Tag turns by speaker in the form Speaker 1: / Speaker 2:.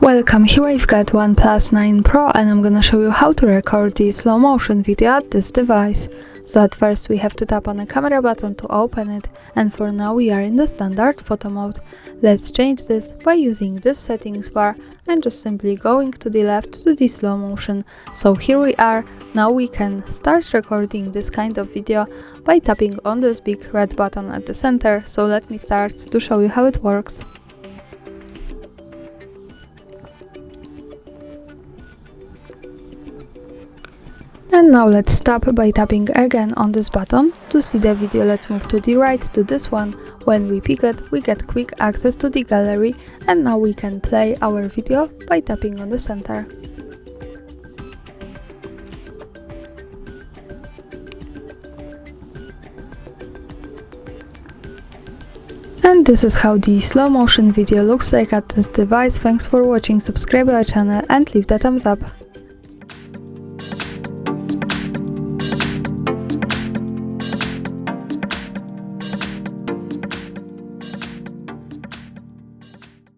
Speaker 1: Welcome, here I've got OnePlus 9 Pro and I'm gonna show you how to record the slow motion video at this device. So at first we have to tap on the camera button to open it, and for now we are in the standard photo mode. Let's change this by using this settings bar and just simply going to the left to the slow motion. So here we are. Now we can start recording this kind of video by tapping on this big red button at the center. So let me start to show you how it works. And now let's stop by tapping again on this button. To see the video, let's move to the right to this one. When we pick it, we get quick access to the gallery, and now we can play our video by tapping on the center. And this is how the slow motion video looks like at this device. Thanks for watching, subscribe our channel and leave the thumbs up.